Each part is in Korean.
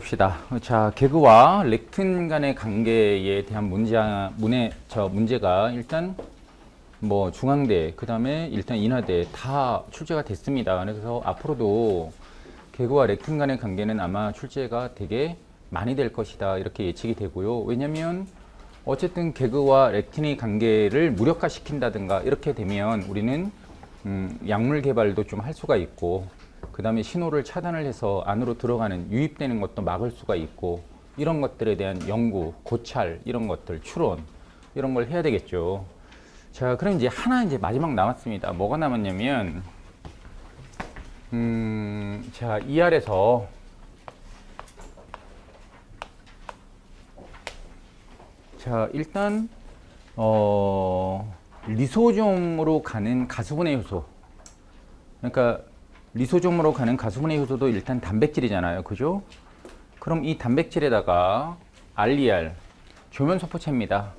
봅시다. 자, 개그와 렉틴 간의 관계에 대한 문제가 일단 뭐 중앙대, 그 다음에 일단 인하대 다 출제가 됐습니다. 그래서 앞으로도 개그와 렉틴 간의 관계는 아마 출제가 되게 많이 될 것이다, 이렇게 예측이 되고요. 왜냐면 어쨌든 개그와 렉틴의 관계를 무력화시킨다든가 이렇게 되면 우리는 약물 개발도 좀 할 수가 있고, 그 다음에 신호를 차단을 해서 안으로 들어가는 유입되는 것도 막을 수가 있고, 이런 것들에 대한 연구, 고찰, 이런 것들, 추론, 이런 걸 해야 되겠죠. 자, 그럼 이제 하나 이제 마지막 남았습니다. 뭐가 남았냐면, 자, 2R에서 자, 일단 리소좀으로 가는 가수분해 효소. 그러니까 리소좀으로 가는 가수분해 효소도 일단 단백질이잖아요. 그죠? 그럼 이 단백질에다가 RER, 조면소포체입니다.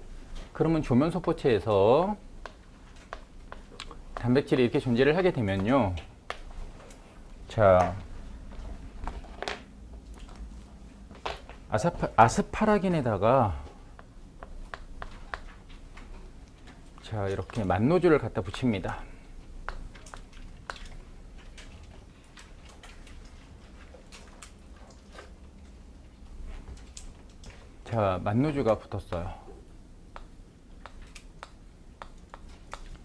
그러면 조면소포체에서 단백질이 이렇게 존재를 하게 되면요. 자, 아스파라긴에다가 자, 이렇게 만노즐을 갖다 붙입니다. 자, 만노즈가 붙었어요.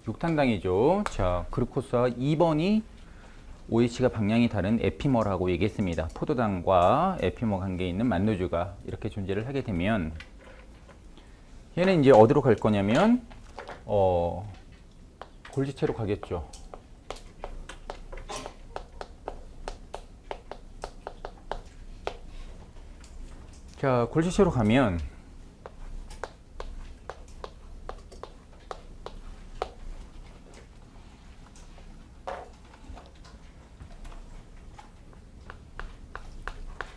6탄당이죠. 자, 그루코스와 2번이 OH가 방향이 다른 에피머라고 얘기했습니다. 포도당과 에피머 관계에 있는 만노즈가 이렇게 존재를 하게 되면 얘는 이제 어디로 갈 거냐면 골지체로 가겠죠. 자, 골지체로 가면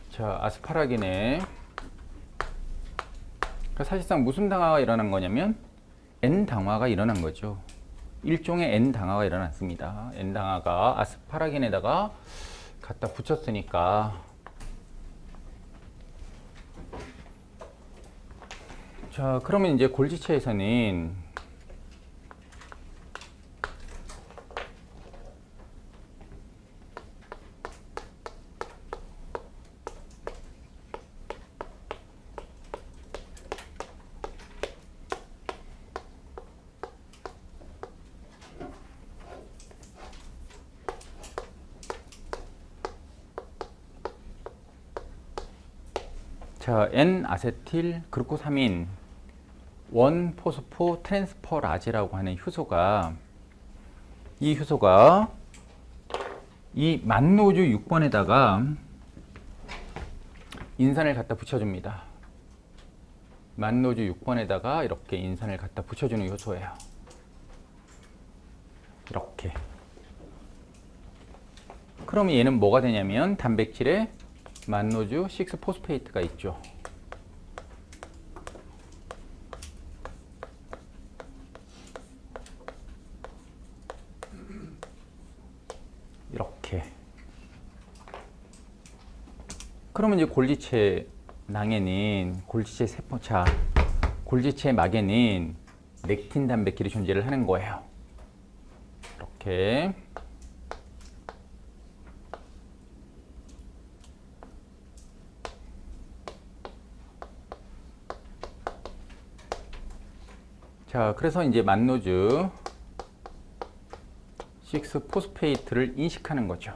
자, 아스파라긴에 그러니까 사실상 무슨 당화가 일어난 거냐면 N당화가 일어난 거죠. 일종의 N당화가 일어났습니다. N당화가 아스파라긴에다가 갖다 붙였으니까 자, 그러면 이제 골지체에서는 자, N아세틸 그루코사민 1포스포 트랜스퍼라제라고 하는 효소가 이 효소가 이 만노즈 6번에다가 인산을 갖다 붙여줍니다. 만노즈 6번에다가 이렇게 인산을 갖다 붙여주는 효소예요. 이렇게. 그러면 얘는 뭐가 되냐면 단백질에 만노즈 6포스페이트가 있죠. 이렇게. 그러면 이제 골지체 낭에는 골지체 세포차, 골지체 막에는 렉틴 단백질이 존재를 하는 거예요. 이렇게. 자, 그래서 이제 만노즈 6포스페이트를 인식하는 거죠.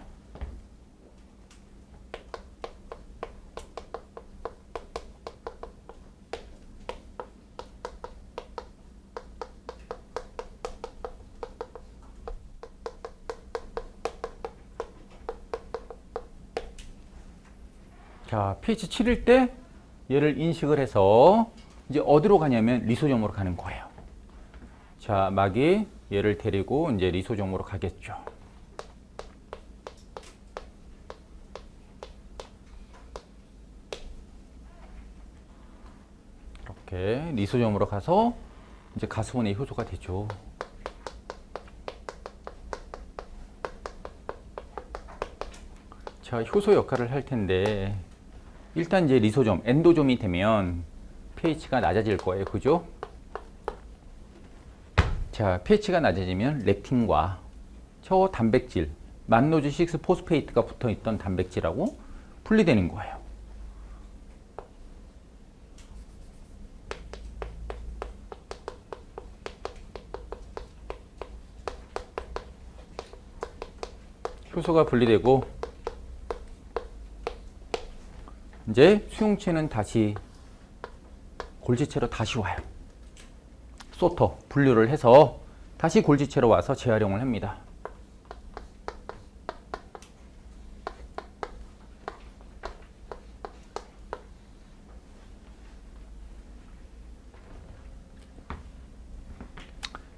자, pH 7일 때 얘를 인식을 해서 이제 어디로 가냐면 리소점으로 가는 거예요. 자, 막이 얘를 데리고 이제 리소점으로 가겠죠. 이렇게 리소점으로 가서 이제 가수분해 효소가 되죠. 자, 효소 역할을 할 텐데 일단 이제 리소좀, 엔도좀이 되면 pH가 낮아질 거예요. 그죠? 자, pH가 낮아지면 렉틴과 저 단백질, 만노즈 6 포스페이트가 붙어 있던 단백질하고 분리되는 거예요. 효소가 분리되고 이제 수용체는 다시 골지체로 다시 와요. 소터 분류를 해서 다시 골지체로 와서 재활용을 합니다.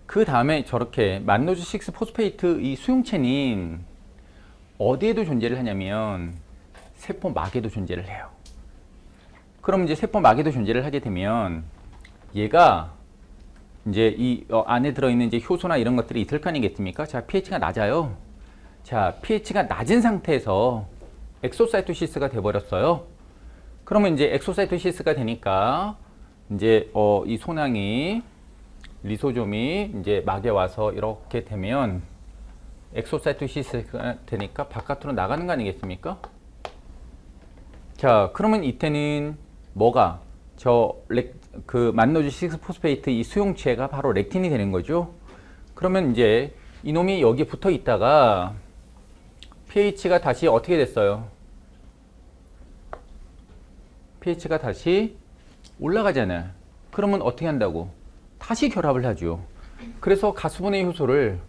그 다음에 저렇게 만노즈 6 포스페이트 이 수용체는 어디에도 존재를 하냐면 세포막에도 존재를 해요. 그럼 이제 세포막에도 존재를 하게 되면 얘가 이제 이 안에 들어있는 이제 효소나 이런 것들이 있을 거 아니겠습니까? 자, pH가 낮아요. 자, pH가 낮은 상태에서 엑소사이토시스가 돼버렸어요. 그러면 이제 엑소사이토시스가 되니까 이제 이 소낭이 리소좀이 이제 막에 와서 이렇게 되면 엑소사이토시스가 되니까 바깥으로 나가는 거 아니겠습니까? 자, 그러면 이때는 뭐가 그 만노즈 6 포스페이트 이 수용체가 바로 렉틴이 되는 거죠. 그러면 이제 이놈이 여기 붙어 있다가 pH가 다시 어떻게 됐어요? pH가 다시 올라가잖아요. 그러면 어떻게 한다고? 다시 결합을 하죠. 그래서 가수분해 효소를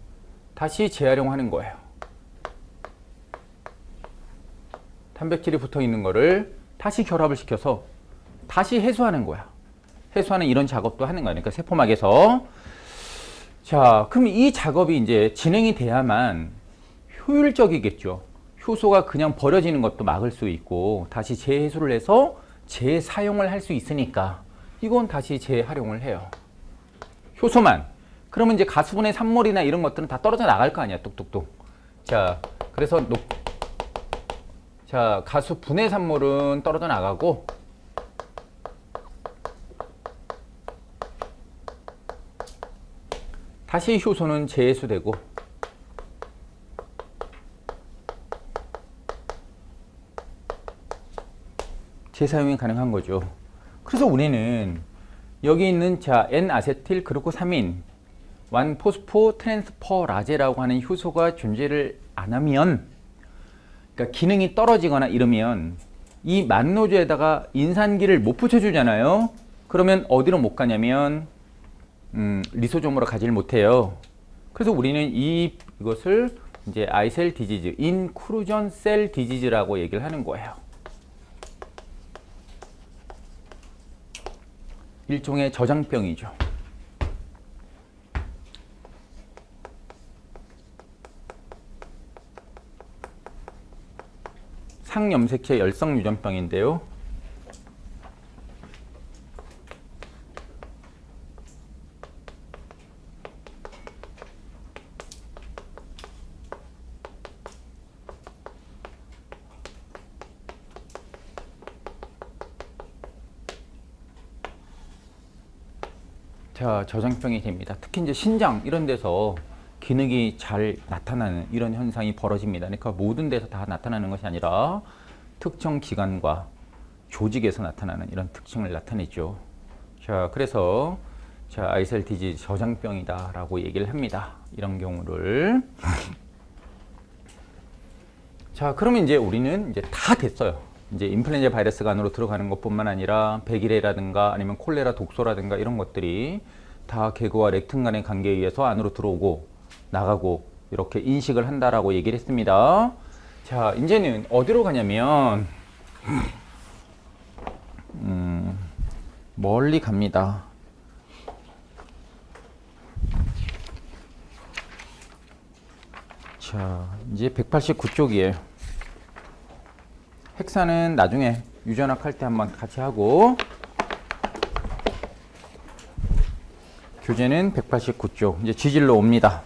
다시 재활용하는 거예요. 단백질이 붙어 있는 거를 다시 결합을 시켜서 다시 해소하는 거야. 해소하는 이런 작업도 하는 거야. 그러니까 세포막에서. 자, 그럼 이 작업이 이제 진행이 돼야만 효율적이겠죠. 효소가 그냥 버려지는 것도 막을 수 있고 다시 재해소를 해서 재사용을 할 수 있으니까 이건 다시 재활용을 해요. 효소만. 그러면 이제 가수분해 산물이나 이런 것들은 다 떨어져 나갈 거 아니야. 뚝뚝뚝. 자, 그래서 자, 가수분해 산물은 떨어져 나가고 다시 효소는 재해소되고 재사용이 가능한 거죠. 그래서 우리는 여기 있는 자 N-아세틸 그루코사민 1포스포 트랜스퍼라제라고 하는 효소가 존재를 안 하면, 그러니까 기능이 떨어지거나 이러면 이 만노즈에다가 인산기를 못 붙여주잖아요. 그러면 어디로 못 가냐면 리소좀으로 가지를 못해요. 그래서 우리는 이것을 이제 아이셀 디지즈, 인크루전 셀 디지즈라고 얘기를 하는 거예요. 일종의 저장병이죠. 상염색체 열성 유전병인데요. 자, 저장병이 됩니다. 특히 이제 신장 이런 데서 기능이 잘 나타나는 이런 현상이 벌어집니다. 그러니까 모든 데서 다 나타나는 것이 아니라 특정 기관과 조직에서 나타나는 이런 특징을 나타내죠. 자, 그래서 자, 아이셀 디지즈 저장병이다라고 얘기를 합니다. 이런 경우를. 자, 그러면 이제 우리는 이제 다 됐어요. 이제 인플루엔자 바이러스가 안으로 들어가는 것뿐만 아니라 백일해라든가 아니면 콜레라 독소라든가 이런 것들이 다 개그와 렉틴 간의 관계에 의해서 안으로 들어오고 나가고 이렇게 인식을 한다라고 얘기를 했습니다. 자, 이제는 어디로 가냐면 멀리 갑니다. 자, 이제 189쪽이에요. 핵산은 나중에 유전학 할 때 한번 같이 하고, 교재는 189쪽 이제 지질로 옵니다.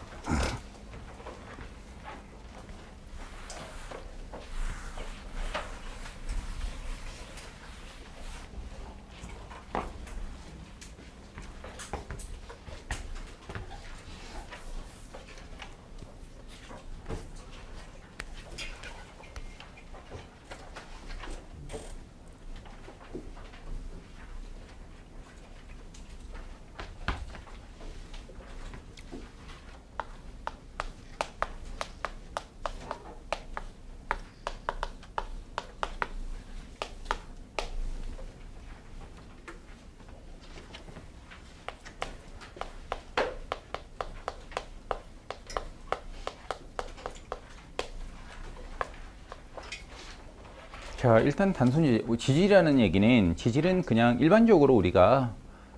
자, 일단 단순히 지질이라는 얘기는, 지질은 그냥 일반적으로 우리가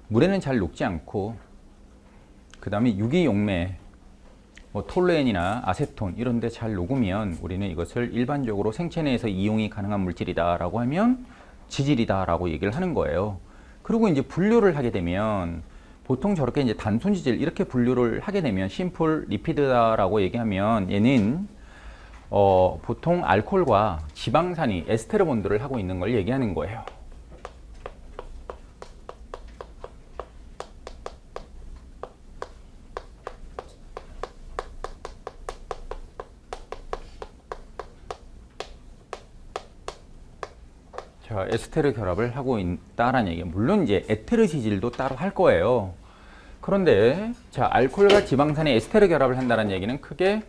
물에는 잘 녹지 않고, 그 다음에 유기용매, 뭐 톨루엔이나 아세톤 이런 데 잘 녹으면 우리는 이것을 일반적으로 생체 내에서 이용이 가능한 물질이다 라고 하면 지질이다 라고 얘기를 하는 거예요. 그리고 이제 분류를 하게 되면 보통 저렇게 이제 단순 지질 이렇게 분류를 하게 되면 심플 리피드다라고 얘기하면 얘는 보통 알코올과 지방산이 에스테르 본드를 하고 있는 걸 얘기하는 거예요. 자, 에스테르 결합을 하고 있다라는 얘기예요. 물론 이제 에테르 지질도 따로 할 거예요. 그런데 자, 알코올과 지방산이 에스테르 결합을 한다는 얘기는 크게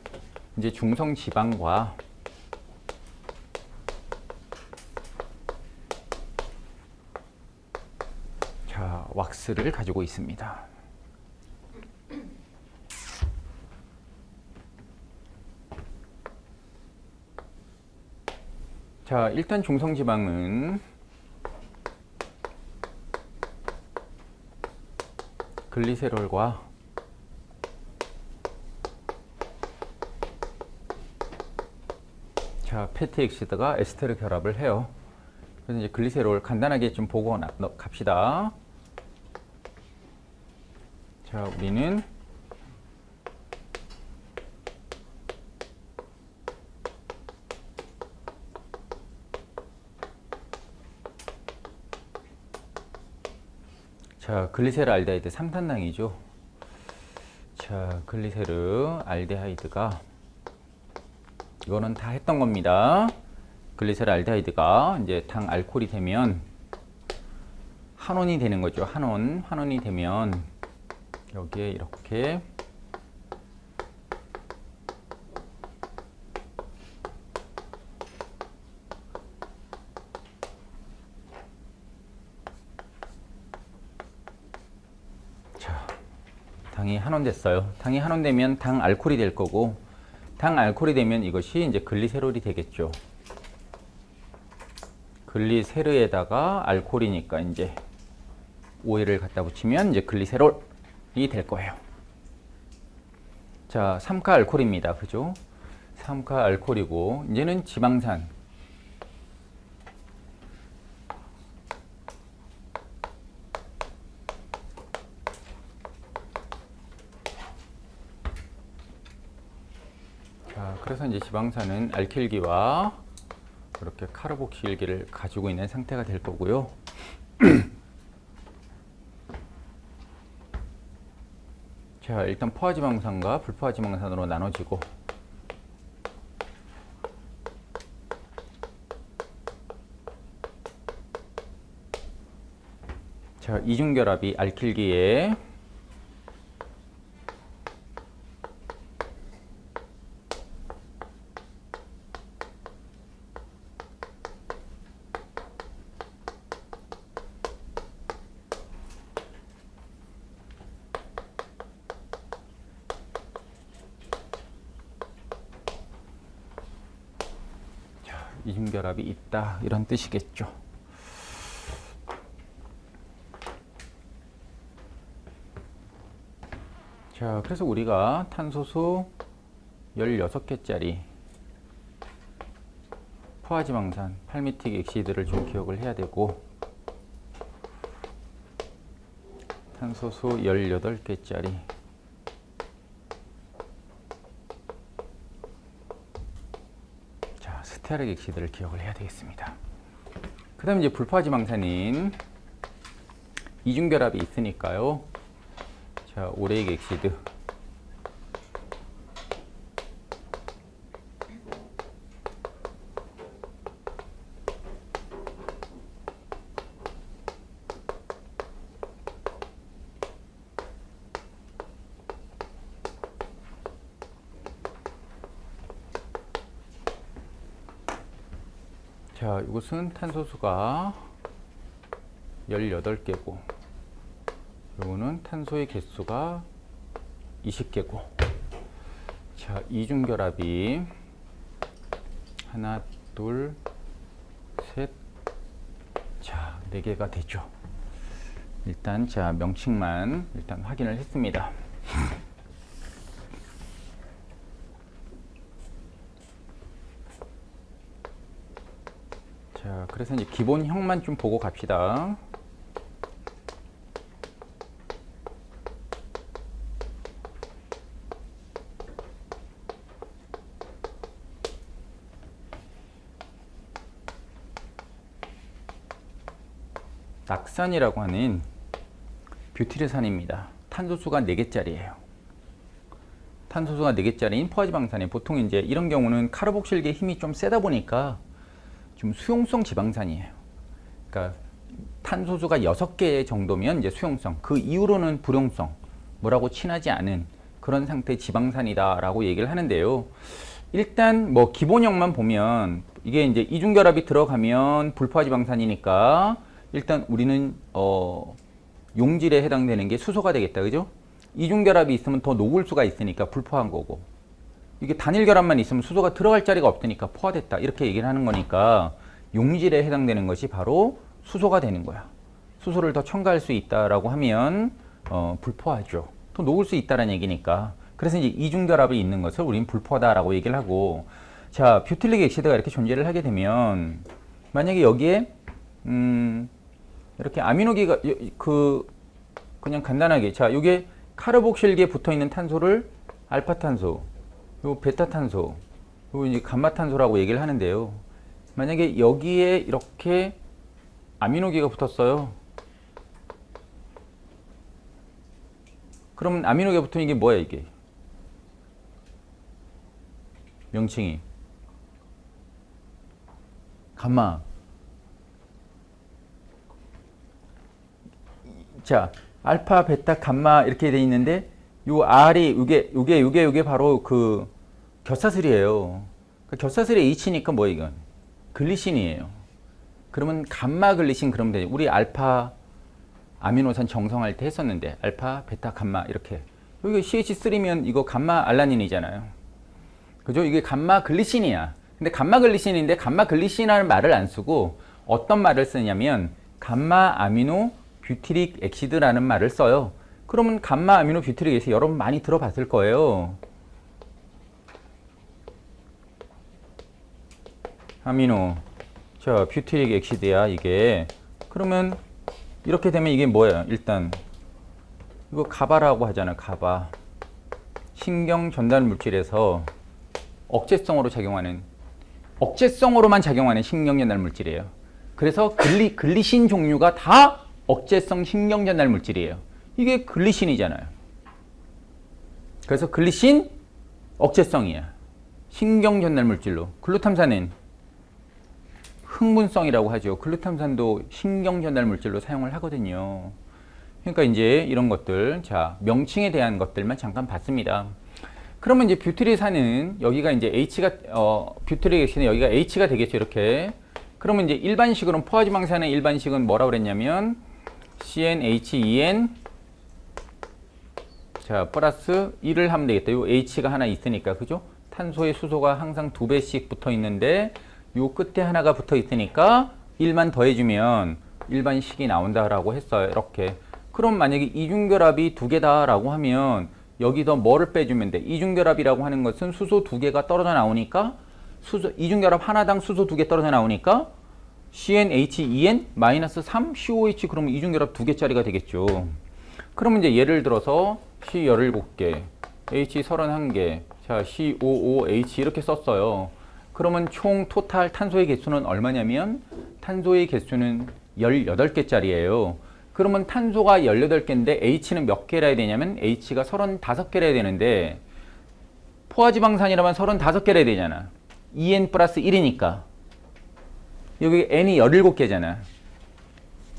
이제 중성 지방과 자, 왁스를 가지고 있습니다. 자, 일단 중성 지방은 글리세롤과 자, 패티 엑시드가 에스테르 결합을 해요. 그래서 이제 글리세롤 간단하게 좀 보고 갑시다. 자, 우리는 자, 글리세르 알데하이드 3탄당이죠. 자, 글리세르 알데하이드가 이거는 다 했던 겁니다. 글리세르 알데하이드가 이제 당 알코올이 되면 한원이 되는 거죠. 한원이 되면 여기에 이렇게 자, 당이 한원됐어요. 당이 한원되면 당 알코올이 될 거고, 당 알코올이 되면 이것이 이제 글리세롤이 되겠죠. 글리세르에다가 알코올이니까 이제 OL을 갖다 붙이면 이제 글리세롤이 될 거예요. 자, 3카 알코올입니다. 그죠? 3카 알코올이고, 이제는 지방산. 자, 그래서 이제 지방산은 알킬기와 이렇게 카르복실기를 가지고 있는 상태가 될 거고요. 자, 일단 포화지방산과 불포화지방산으로 나눠지고, 자, 이중결합이 알킬기에 이중결합이 있다 이런 뜻이겠죠. 자, 그래서 우리가 탄소수 16개짜리 포화지방산 팔미틱 엑시드를 좀 기억을 해야 되고, 탄소수 18개짜리 스테아릭 엑시드를 기억을 해야 되겠습니다. 그 다음에 이제 불포화지방산인 이중결합이 있으니까요. 자, 오레익 엑시드. 자, 이것은 탄소수가 18개고, 이거는 탄소의 개수가 20개고, 자, 이중결합이 하나, 둘, 셋. 자, 4개가 됐죠. 일단 자, 명칭만 일단 확인을 했습니다. 자, 그래서 이제 기본형만 좀 보고 갑시다. 낙산이라고 하는 뷰티르산입니다. 탄소수가 4개짜리예요. 탄소수가 4개짜리인 포화지방산이 보통 이제 이런 경우는 카르복실계의 힘이 좀 세다 보니까 좀 수용성 지방산이에요. 그러니까 탄소수가 6개 정도면 이제 수용성, 그 이후로는 불용성, 뭐라고 친하지 않은 그런 상태의 지방산이다라고 얘기를 하는데요. 일단 뭐 기본형만 보면 이게 이제 이중결합이 들어가면 불포화지방산이니까 일단 우리는 용질에 해당되는 게 수소가 되겠다, 그죠? 이중결합이 있으면 더 녹을 수가 있으니까 불포화한 거고, 이게 단일결합만 있으면 수소가 들어갈 자리가 없으니까 포화됐다, 이렇게 얘기를 하는 거니까 용질에 해당되는 것이 바로 수소가 되는 거야. 수소를 더 첨가할 수 있다라고 하면 불포화죠. 더 녹을 수 있다라는 얘기니까. 그래서 이제 이중결합이 있는 것을 우리는 불포화다라고 얘기를 하고, 자, 뷰틸릭 액시드가 이렇게 존재를 하게 되면 만약에 여기에 이렇게 아미노기가 그냥 간단하게, 자, 요게 카르복실계에 붙어 있는 탄소를 알파탄소, 요 베타탄소, 요 이제 감마탄소라고 얘기를 하는데요. 만약에 여기에 이렇게 아미노기가 붙었어요. 그러면 아미노기가 붙은 이게 뭐야, 이게? 명칭이 감마. 자, 알파, 베타, 감마 이렇게 돼 있는데 요 R이 요게 바로 그 결사슬이에요. 그러니까 결사슬의 H니까 뭐야 이건? 글리신이에요. 그러면 감마 글리신 그러면 되죠. 우리 알파 아미노산 정성할 때 했었는데 알파, 베타, 감마 이렇게. 여기 CH3면 이거 감마 알라닌이잖아요. 그죠? 이게 감마 글리신이야. 근데 감마 글리신인데 감마 글리신이라는 말을 안 쓰고 어떤 말을 쓰냐면 감마 아미노 뷰티릭 액시드라는 말을 써요. 그러면 감마 아미노 뷰티릭 액시드 여러분 많이 들어봤을 거예요. 아미노, 자, 뷰티릭 액시드야 이게. 그러면 이렇게 되면 이게 뭐예요? 일단 이거 가바라고 하잖아. 가바. 신경 전달 물질에서 억제성으로 작용하는, 억제성으로만 작용하는 신경 전달 물질이에요. 그래서 글리신 종류가 다 억제성 신경 전달 물질이에요. 이게 글리신이잖아요. 그래서 글리신 억제성이야. 신경 전달 물질로. 글루탐산은 흥분성이라고 하죠. 글루탐산도 신경 전달 물질로 사용을 하거든요. 그러니까 이제 이런 것들, 자, 명칭에 대한 것들만 잠깐 봤습니다. 그러면 이제 뷰티리산은 여기가 이제 H가, 뷰티릭 액시드는 여기가 H가 되겠죠. 이렇게. 그러면 이제 일반식으로는 포화지방산의 일반식은 뭐라고 그랬냐면 CnH2n 자 플러스 1을 하면 되겠다. 요 H가 하나 있으니까, 그죠? 탄소의 수소가 항상 2배씩 붙어 있는데 요 끝에 하나가 붙어 있으니까 1만 더해주면 일반식이 나온다라고 했어요. 이렇게. 그럼 만약에 이중결합이 2개다라고 하면 여기서 뭐를 빼주면 돼? 이중결합이라고 하는 것은 수소 2개가 떨어져 나오니까 이중결합 하나당 수소 2개 떨어져 나오니까 CnH2n 마이너스 3 COH, 그러면 이중결합 2개짜리가 되겠죠. 그러면 이제 예를 들어서 C 17개, H 31개, 자 COOH 이렇게 썼어요. 그러면 총 토탈 탄소의 개수는 얼마냐면 탄소의 개수는 18개짜리예요. 그러면 탄소가 18개인데 H는 몇 개라 해야 되냐면 H가 35개라 해야 되는데 포화지방산이라면 35개라 해야 되잖아. 2N 플러스 1이니까. 여기 N이 17개잖아.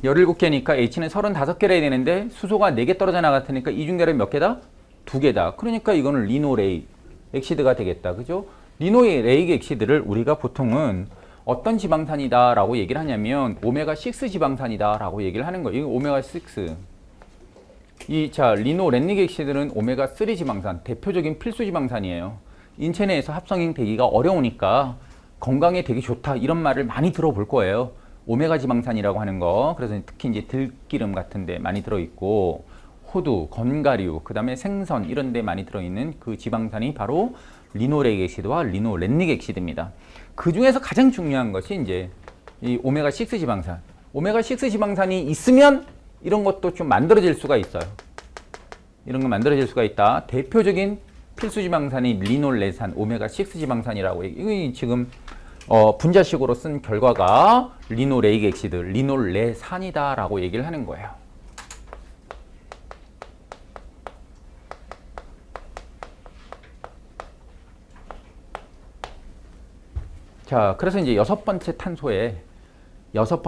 17개니까 H는 35개라 해야 되는데 수소가 4개 떨어져 나갔으니까 이중결합이 몇 개다? 2개다. 그러니까 이거는 리노레이 액시드가 되겠다. 그죠? 리노레이 액시드를 우리가 보통은 어떤 지방산이다 라고 얘기를 하냐면 오메가6 지방산이다 라고 얘기를 하는 거예요. 이거 오메가6. 자, 리노렌릭 액시드는 오메가3 지방산, 대표적인 필수 지방산이에요. 인체 내에서 합성이 되기가 어려우니까 건강에 되게 좋다 이런 말을 많이 들어볼 거예요. 오메가 지방산이라고 하는 거. 그래서 특히 이제 들기름 같은 데 많이 들어있고, 호두, 건가류, 그 다음에 생선 이런 데 많이 들어있는 그 지방산이 바로 리노레이크 액시드와 리노렌릭 액시드입니다. 그 중에서 가장 중요한 것이 이제 이 오메가6 지방산. 오메가6 지방산이 있으면 이런 것도 좀 만들어질 수가 있어요. 이런 거 만들어질 수가 있다. 대표적인 필수 지방산이 리놀레산, 오메가6 지방산이라고. 이거 지금 분자식으로 쓴 결과가 리노레이크 액시드, 리놀레산이다라고 얘기를 하는 거예요. 자, 그래서 이제 여섯 번째 탄소 여섯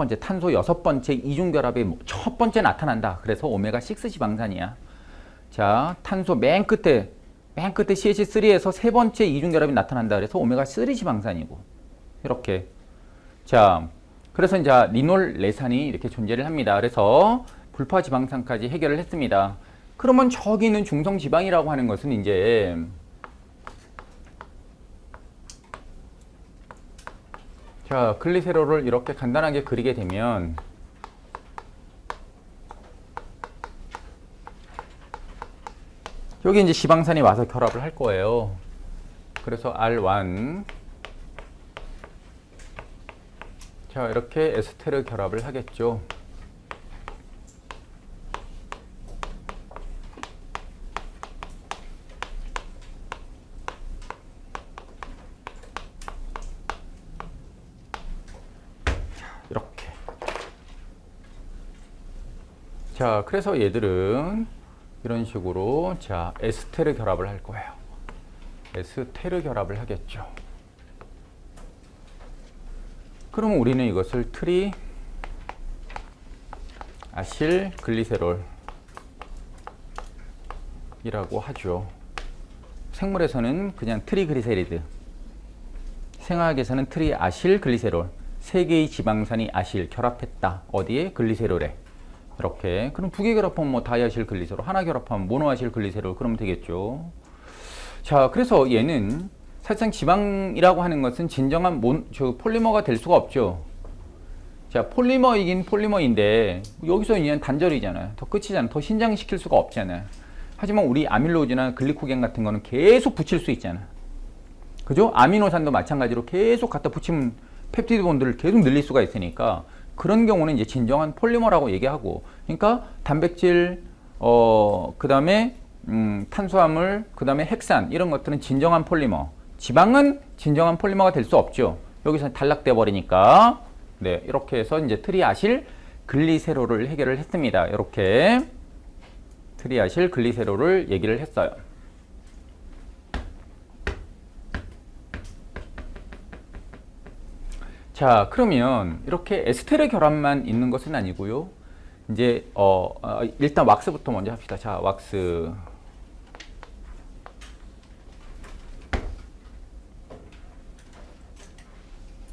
번째 이중결합이 첫 번째 나타난다. 그래서 오메가6 지방산이야. 자, 탄소 맨 끝에 CH3에서 세 번째 이중결합이 나타난다. 그래서 오메가3 지방산이고. 이렇게. 자, 그래서 이제 리놀레산이 이렇게 존재를 합니다. 그래서 불파 지방산까지 해결을 했습니다. 그러면 저기 있는 중성 지방이라고 하는 것은 이제 자, 글리세롤을 이렇게 간단하게 그리게 되면 여기 이제 지방산이 와서 결합을 할 거예요. 그래서 R1 자, 이렇게 에스테르 결합을 하겠죠. 이렇게. 자, 그래서 얘들은 이런 식으로 자, 에스테르 결합을 할 거예요. 에스테르 결합을 하겠죠. 그러면 우리는 이것을 트리 아실 글리세롤 이라고 하죠. 생물에서는 그냥 트리그리세리드, 생화학에서는 트리 아실 글리세롤, 세 개의 지방산이 아실 결합했다. 어디에? 글리세롤에. 이렇게. 그럼 두 개 결합하면 뭐 다이아실 글리세롤, 하나 결합하면 모노아실 글리세롤 그러면 되겠죠. 자, 그래서 얘는 사실상 지방이라고 하는 것은 진정한 폴리머가 될 수가 없죠. 자, 폴리머이긴 폴리머인데 여기서 그냥 단절이잖아요. 더 끝이잖아요. 더 신장시킬 수가 없잖아요. 하지만 우리 아밀로이드나 글리코겐 같은 거는 계속 붙일 수 있잖아. 그죠? 아미노산도 마찬가지로 계속 갖다 붙이면 펩티드 본드를 계속 늘릴 수가 있으니까 그런 경우는 이제 진정한 폴리머라고 얘기하고, 그러니까 단백질, 그 다음에 탄수화물, 그 다음에 핵산 이런 것들은 진정한 폴리머. 지방은 진정한 폴리머가 될 수 없죠. 여기서 단락돼 버리니까. 네, 이렇게 해서 이제 트리아실 글리세롤을 해결을 했습니다. 이렇게 트리아실 글리세롤을 얘기를 했어요. 자, 그러면 이렇게 에스테르 결합만 있는 것은 아니고요. 이제 일단 왁스부터 먼저 합시다. 자, 왁스.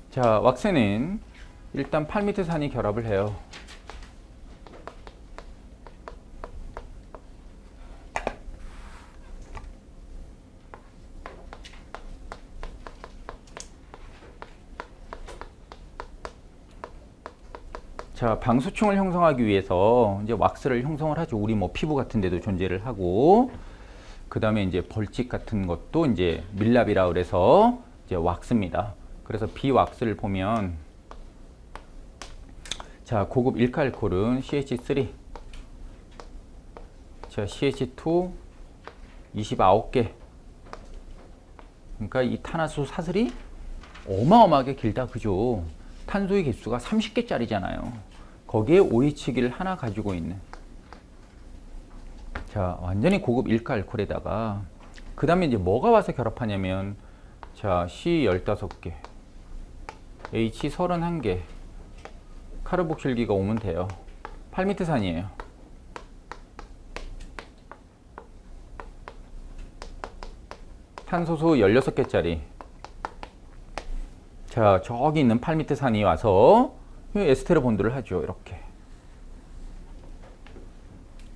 자, 왁스는 일단 팔미트산이 결합을 해요. 자, 방수층을 형성하기 위해서 이제 왁스를 형성을 하죠. 우리 뭐 피부 같은 데도 존재를 하고, 그 다음에 이제 벌집 같은 것도 이제 밀랍이라 그래서 이제 왁스입니다. 그래서 비왁스를 보면, 자, 고급 일카알콜은 CH3, 자, CH2 29개. 그러니까 이 탄화수 사슬이 어마어마하게 길다, 그죠? 탄소의 개수가 30개짜리잖아요. 거기에 OH기를 하나 가지고 있는. 자, 완전히 고급 일카알콜에다가 그 다음에 이제 뭐가 와서 결합하냐면, 자, C 15개, H 31개, 카르복실기가 오면 돼요. 팔미트산이에요. 탄소수 16개짜리. 자, 저기 있는 팔미트산이 와서 에스테르 본드를 하죠. 이렇게.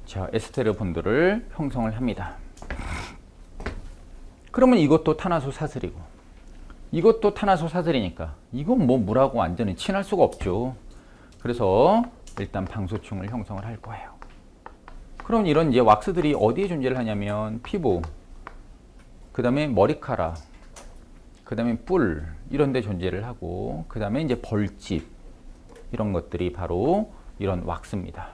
자, 에스테르 본드를 형성을 합니다. 그러면 이것도 탄화수 사슬이고, 이것도 탄화수 사슬이니까 이건 뭐 물하고 완전히 친할 수가 없죠. 그래서 일단 방수층을 형성을 할 거예요. 그럼 이런 이제 왁스들이 어디에 존재를 하냐면 피부, 그 다음에 머리카락, 그 다음에 뿔 이런 데 존재를 하고, 그 다음에 이제 벌집 이런 것들이 바로 이런 왁스입니다.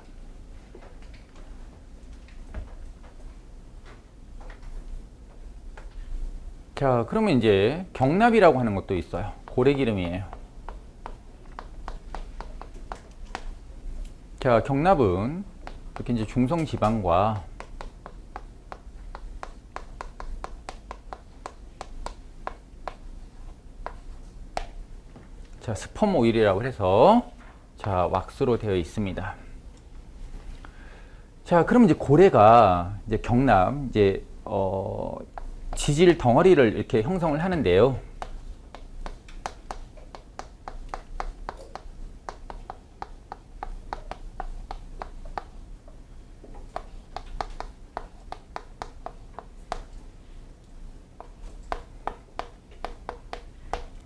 자, 그러면 이제 경납이라고 하는 것도 있어요. 고래기름이에요. 자, 경납은 이렇게 이제 중성지방과 자, 스펌 오일이라고 해서 자, 왁스로 되어 있습니다. 자, 그럼 이제 고래가 이제 경납 이제 지질 덩어리를 이렇게 형성을 하는데요.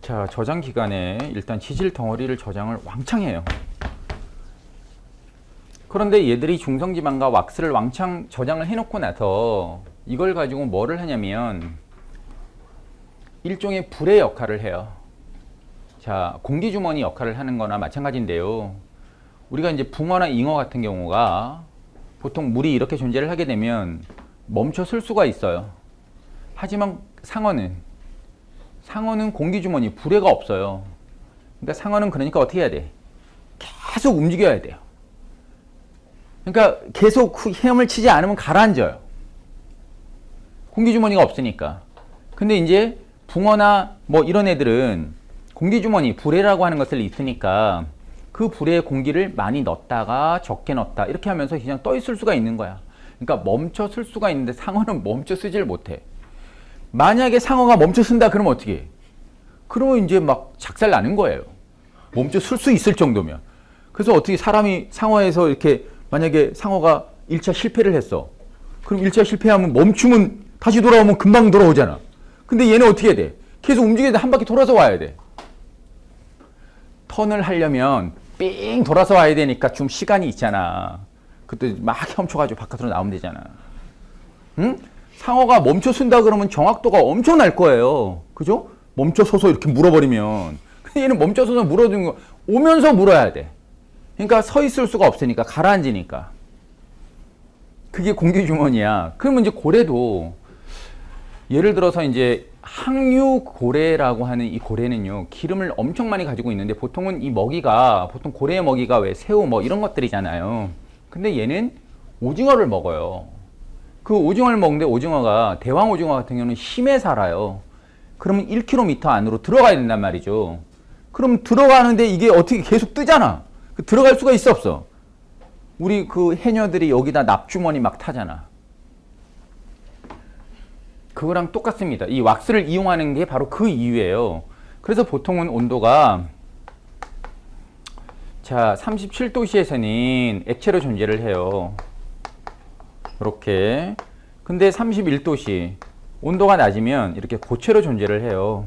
자, 저장 기간에 일단 지질 덩어리를 저장을 왕창 해요. 그런데 얘들이 중성지방과 왁스를 왕창 저장을 해놓고 나서 이걸 가지고 뭐를 하냐면 일종의 불의 역할을 해요. 자, 공기주머니 역할을 하는 거나 마찬가지인데요. 우리가 이제 붕어나 잉어 같은 경우가 보통 물이 이렇게 존재를 하게 되면 멈춰 쓸 수가 있어요. 하지만 상어는 공기주머니, 불에가 없어요. 그러니까 상어는 그러니까 어떻게 해야 돼? 계속 움직여야 돼요. 그러니까 계속 헤엄을 치지 않으면 가라앉아요. 공기주머니가 없으니까. 근데 이제 붕어나 뭐 이런 애들은 공기주머니, 불에라고 하는 것을 있으니까 그 불에 공기를 많이 넣었다가 적게 넣었다 이렇게 하면서 그냥 떠 있을 수가 있는 거야. 그러니까 멈춰 쓸 수가 있는데 상어는 멈춰 쓰질 못해. 만약에 상어가 멈춰 쓴다 그러면 어떻게 해? 그러면 이제 막 작살 나는 거예요. 멈춰 쓸 수 있을 정도면. 그래서 어떻게 사람이 상어에서 이렇게 만약에 상어가 1차 실패를 했어. 그럼 1차 실패하면 멈추면 다시 돌아오면 금방 돌아오잖아. 근데 얘는 어떻게 해야 돼? 계속 움직여야 돼. 한 바퀴 돌아서 와야 돼. 턴을 하려면 삥 돌아서 와야 되니까 좀 시간이 있잖아. 그때 막 헤엄쳐가지고 바깥으로 나오면 되잖아. 응? 상어가 멈춰 쓴다 그러면 정확도가 엄청날 거예요. 그죠? 멈춰 서서 이렇게 물어버리면. 근데 얘는 멈춰 서서 물어주는 거 오면서 물어야 돼. 그러니까 서 있을 수가 없으니까 가라앉으니까. 그게 공기주머니야. 그러면 이제 고래도 예를 들어서 이제 항류고래라고 하는 이 고래는요, 기름을 엄청 많이 가지고 있는데 보통은 이 먹이가, 보통 고래의 먹이가 왜 새우 뭐 이런 것들이잖아요. 근데 얘는 오징어를 먹어요. 그 오징어를 먹는데 오징어가, 대왕 오징어 같은 경우는 심해 살아요. 그러면 1km 안으로 들어가야 된단 말이죠. 그럼 들어가는데 이게 어떻게 계속 뜨잖아. 들어갈 수가 있어 없어? 우리 그 해녀들이 여기다 납주머니 막 타잖아. 그거랑 똑같습니다. 이 왁스를 이용하는 게 바로 그 이유예요. 그래서 보통은 온도가 자 37도씨에서는 액체로 존재를 해요. 이렇게. 근데 31도씨 온도가 낮으면 이렇게 고체로 존재를 해요.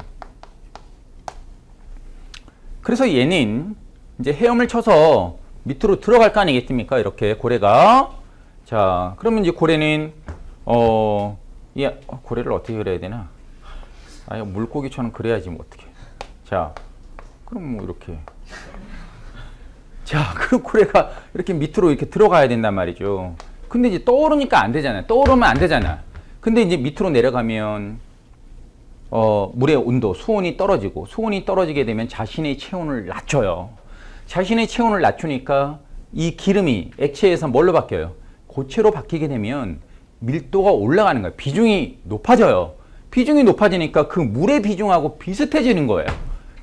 그래서 얘는 이제 헤엄을 쳐서 밑으로 들어갈 거 아니겠습니까? 이렇게 고래가. 자, 그러면 이제 고래는 고래를 어떻게 그려야 되나? 아예 물고기처럼 그려야지 뭐 어떻게. 자, 그럼 뭐 이렇게. 자, 그럼 고래가 이렇게 밑으로 이렇게 들어가야 된단 말이죠. 근데 이제 떠오르니까 안 되잖아요. 떠오르면 안 되잖아. 근데 이제 밑으로 내려가면 물의 온도, 수온이 떨어지고, 수온이 떨어지게 되면 자신의 체온을 낮춰요. 자신의 체온을 낮추니까 이 기름이 액체에서 뭘로 바뀌어요? 고체로 바뀌게 되면 밀도가 올라가는 거예요. 비중이 높아져요. 비중이 높아지니까 그 물의 비중하고 비슷해지는 거예요.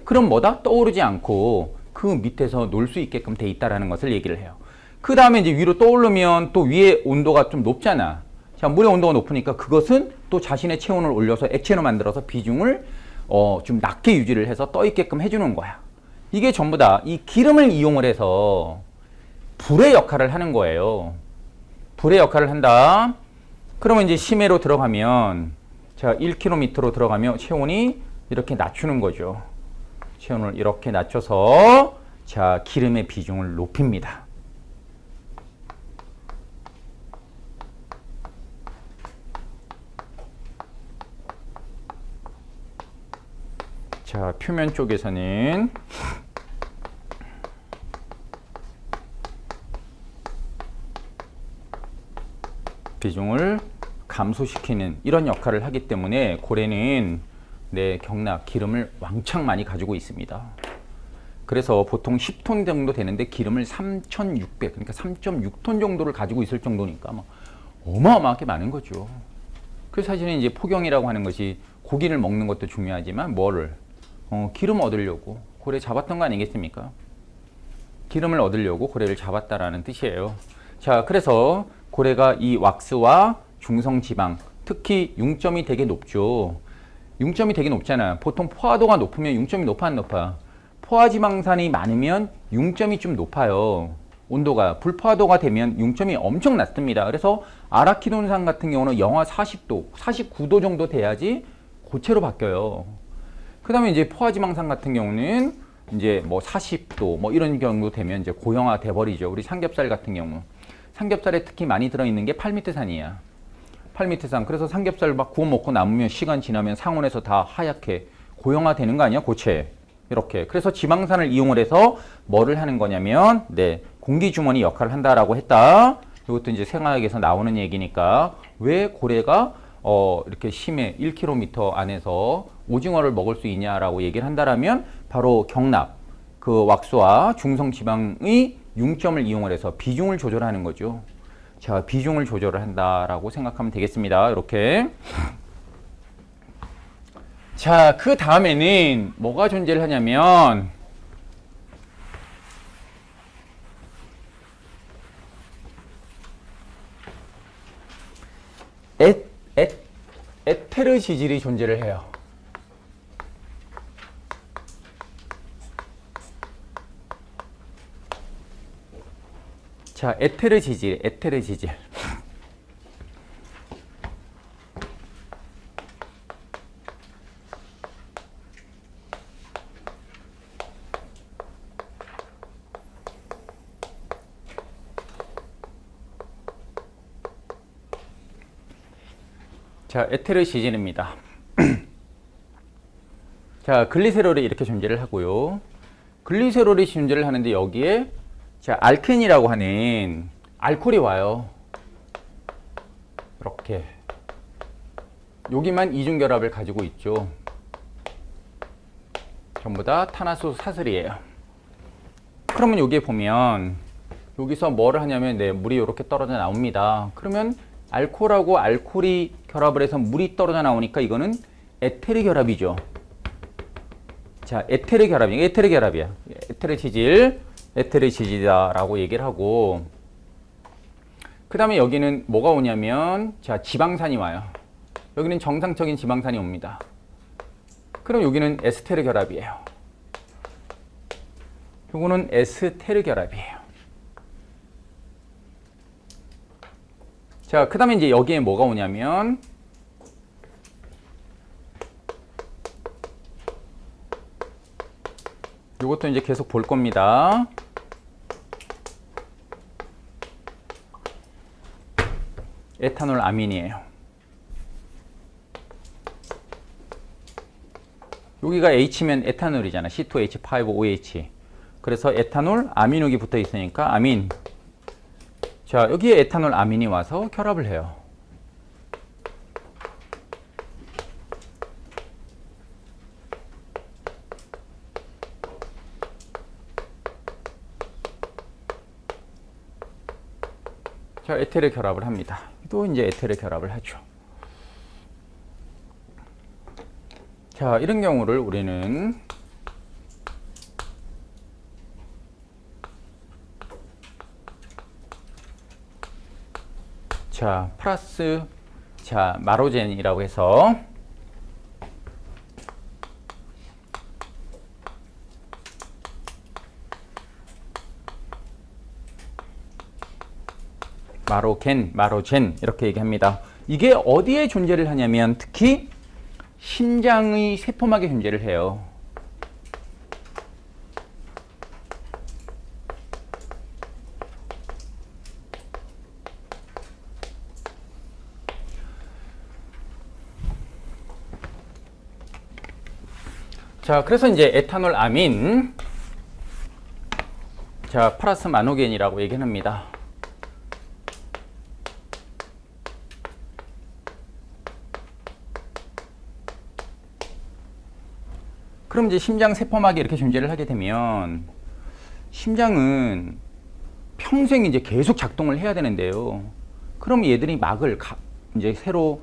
그럼 뭐다? 떠오르지 않고 그 밑에서 놀 수 있게끔 돼 있다는 것을 얘기를 해요. 그 다음에 이제 위로 떠오르면 또 위에 온도가 좀 높잖아. 자, 물의 온도가 높으니까 그것은 또 자신의 체온을 올려서 액체로 만들어서 비중을 좀 낮게 유지를 해서 떠 있게끔 해주는 거야. 이게 전부 다 이 기름을 이용을 해서 불의 역할을 하는 거예요. 불의 역할을 한다. 그러면 이제 심해로 들어가면 자 1km로 들어가면 체온이 이렇게 낮추는 거죠. 체온을 이렇게 낮춰서 자, 기름의 비중을 높입니다. 자, 표면 쪽에서는 비중을 감소시키는 이런 역할을 하기 때문에 고래는 경락, 기름을 왕창 많이 가지고 있습니다. 그래서 보통 10톤 정도 되는데 기름을 3,600, 그러니까 3.6톤 정도를 가지고 있을 정도니까 뭐 어마어마하게 많은 거죠. 그래서 사실은 이제 포경이라고 하는 것이 고기를 먹는 것도 중요하지만 뭐를 기름 얻으려고 고래 잡았던 거 아니겠습니까? 기름을 얻으려고 고래를 잡았다라는 뜻이에요. 자, 그래서 고래가 이 왁스와 중성지방, 특히 융점이 되게 높죠. 융점이 되게 높잖아. 보통 포화도가 높으면 융점이 높아 안 높아? 포화지방산이 많으면 융점이 좀 높아요. 온도가 불포화도가 되면 융점이 엄청 낮습니다. 그래서 아라키돈산 같은 경우는 영하 40도, 49도 정도 돼야지 고체로 바뀌어요. 그 다음에 이제 포화지방산 같은 경우는 이제 뭐 40도 뭐 이런 정도 되면 이제 고형화 돼버리죠. 우리 삼겹살 같은 경우. 삼겹살에 특히 많이 들어있는 게 팔미트산이야. 팔미트산. 그래서 삼겹살 막 구워 먹고 남으면 시간 지나면 상온에서 다 하얗게 고형화 되는 거 아니야? 고체. 이렇게. 그래서 지방산을 이용을 해서 뭐를 하는 거냐면, 공기주머니 역할을 한다라고 했다. 이것도 이제 생화학에서 나오는 얘기니까 왜 고래가 이렇게 심해 1km 안에서 오징어를 먹을 수 있냐라고 얘기를 한다라면 바로 경락, 그 왁스와 중성지방의 융점을 이용을 해서 비중을 조절하는 거죠. 자, 비중을 조절을 한다라고 생각하면 되겠습니다. 이렇게. 자, 그 다음에는 뭐가 존재를 하냐면 에테르 지질이 존재를 해요. 자, 에테르 지질. 자, 에테르 지질입니다. 자, 글리세롤이 이렇게 존재를 하고요. 글리세롤이 존재를 하는데 여기에 자, 알켄이라고 하는 알코올이 와요. 이렇게. 여기만 이중결합을 가지고 있죠. 전부 다 탄화수 사슬이에요. 그러면 여기에 보면 여기서 뭐를 하냐면 물이 이렇게 떨어져 나옵니다. 그러면 알코올하고 알코올이 결합을 해서 물이 떨어져 나오니까 이거는 에테르 결합이죠. 자, 에테르 결합이야. 에테르 지질이다라고 얘기를 하고, 그 다음에 여기는 뭐가 오냐면 자, 지방산이 와요. 여기는 정상적인 지방산이 옵니다. 그럼 여기는 에스테르 결합이에요. 요거는 에스테르 결합이에요. 자, 그 다음에 이제 여기에 뭐가 오냐면 요것도 이제 계속 볼 겁니다. 에탄올 아민이에요. 여기가 H면 에탄올이잖아. C2H5OH. 그래서 에탄올 아민옥이 붙어 있으니까 아민. 자, 여기에 에탄올 아민이 와서 결합을 해요. 자, 에테르 결합을 합니다. 또 이제 에테르 결합을 하죠. 자, 이런 경우를 우리는 자, 플러스 자, 마로젠이라고 해서 마로젠 이렇게 얘기합니다. 이게 어디에 존재를 하냐면 특히 심장의 세포막에 존재를 해요. 자, 그래서 이제 에탄올 아민, 자, 플러스 마노겐이라고 얘기합니다. 그럼 이제 심장 세포막이 이렇게 존재를 하게 되면 심장은 평생 이제 계속 작동을 해야 되는데요. 그럼 얘들이 막을 이제 새로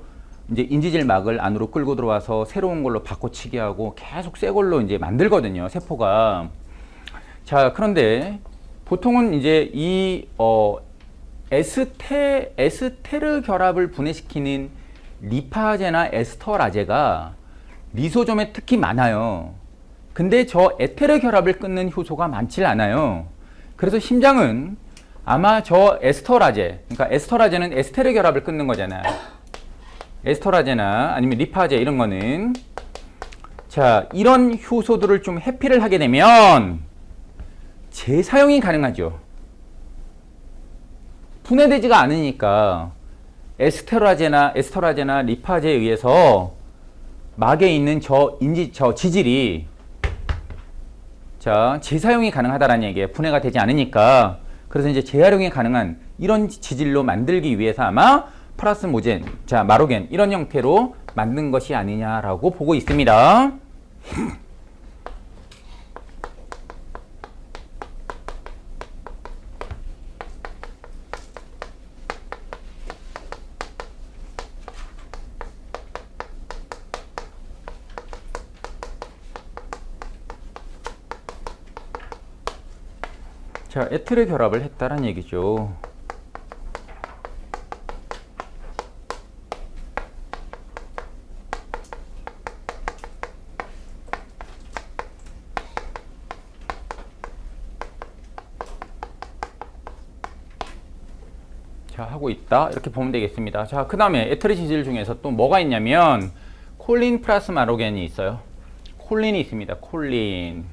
이제 인지질 막을 안으로 끌고 들어와서 새로운 걸로 바꿔치기 하고 계속 새 걸로 이제 만들거든요, 세포가. 자, 그런데 보통은 이제 이 에스테르 결합을 분해시키는 리파제나 에스터라제가 리소솜에 특히 많아요. 근데 저 에테르 결합을 끊는 효소가 많지 않아요. 그래서 심장은 아마 저 에스터라제, 그러니까 에스터라제는 에스테르 결합을 끊는 거잖아요. 에스터라제나 아니면 리파제 이런 거는, 자, 이런 효소들을 좀 해피를 하게 되면 재사용이 가능하죠. 분해되지가 않으니까 에스터라제나 리파제에 의해서 막에 있는 저 지질이, 자, 재사용이 가능하다라는 얘기예요. 분해가 되지 않으니까. 그래서 이제 재활용이 가능한 이런 지질로 만들기 위해서 아마 플라스모젠, 자, 마로겐 이런 형태로 만든 것이 아니냐라고 보고 있습니다. 자, 에테르 결합을 했다는 얘기죠. 자, 하고 있다 이렇게 보면 되겠습니다. 자, 그 다음에 에테르 지질 중에서 또 뭐가 있냐면 콜린 플러스 마로겐이 있어요. 콜린이 있습니다. 콜린.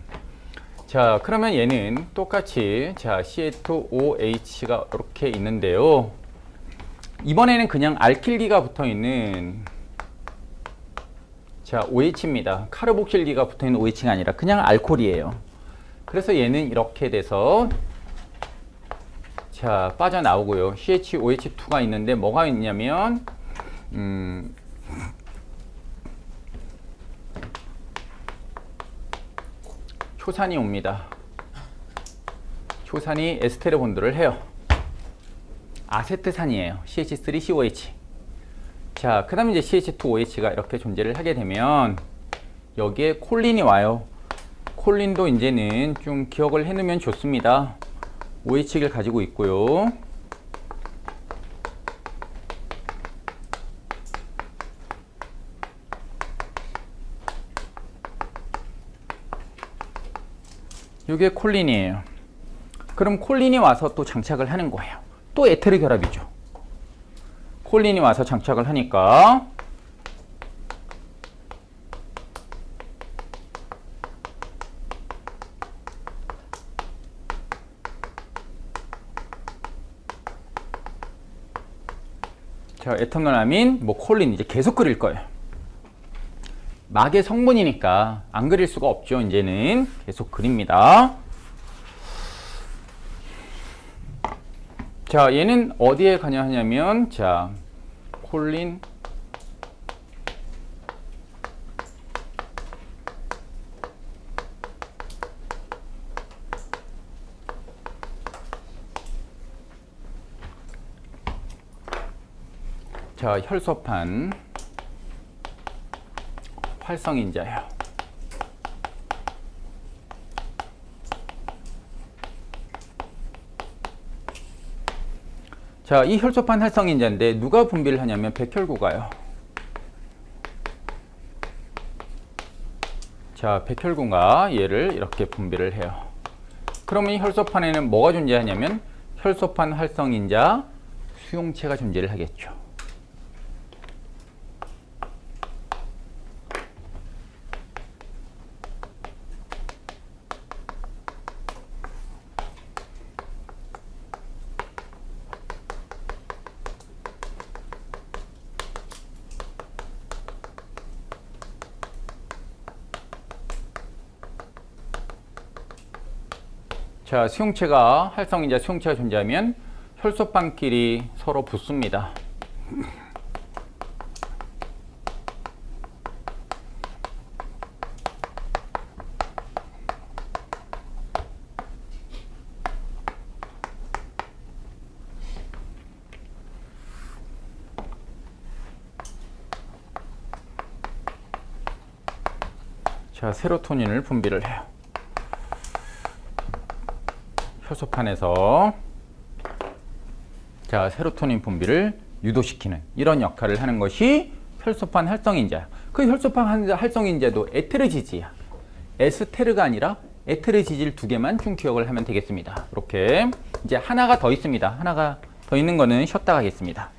자, 그러면 얘는 똑같이, 자, CH2OH가 이렇게 있는데요. 이번에는 그냥 알킬기가 붙어 있는, 자, OH입니다. 카르복실기가 붙어 있는 OH가 아니라 그냥 알코올이에요. 그래서 얘는 이렇게 돼서, 자, 빠져나오고요. CHOH2가 있는데 뭐가 있냐면 초산이 옵니다. 초산이 에스테르 본드를 해요. 아세트산이에요. CH3COH. 자, 그 다음에 이제 CH2OH가 이렇게 존재를 하게 되면 여기에 콜린이 와요. 콜린도 이제는 좀 기억을 해놓으면 좋습니다. OH를 가지고 있고요. 이게 콜린이에요. 그럼 콜린이 와서 또 장착을 하는 거예요. 또 에테르 결합이죠. 콜린이 와서 장착을 하니까 자, 에탄올아민, 뭐 콜린 이제 계속 그릴 거예요. 막의 성분이니까 안 그릴 수가 없죠. 이제는 계속 그립니다. 자, 얘는 어디에 가냐 하냐면, 자, 콜린, 자, 혈소판 활성인자예요. 자, 이 혈소판 활성인자인데 누가 분비를 하냐면 백혈구가요. 자, 백혈구가 얘를 이렇게 분비를 해요. 그러면 이 혈소판에는 뭐가 존재하냐면 혈소판 활성인자 수용체가 존재를 하겠죠. 자, 수용체가 활성인자 수용체가 존재하면 혈소판끼리 서로 붙습니다. 자, 세로토닌을 분비를 해요. 혈소판에서 자, 세로토닌 분비를 유도시키는 이런 역할을 하는 것이 혈소판 활성인자야. 그 혈소판 활성인자도 에테르지지야. 에스테르가 아니라 에테르지질 두 개만 좀 기억을 하면 되겠습니다. 이렇게 이제 하나가 더 있습니다. 하나가 더 있는 거는 쉬었다 가겠습니다.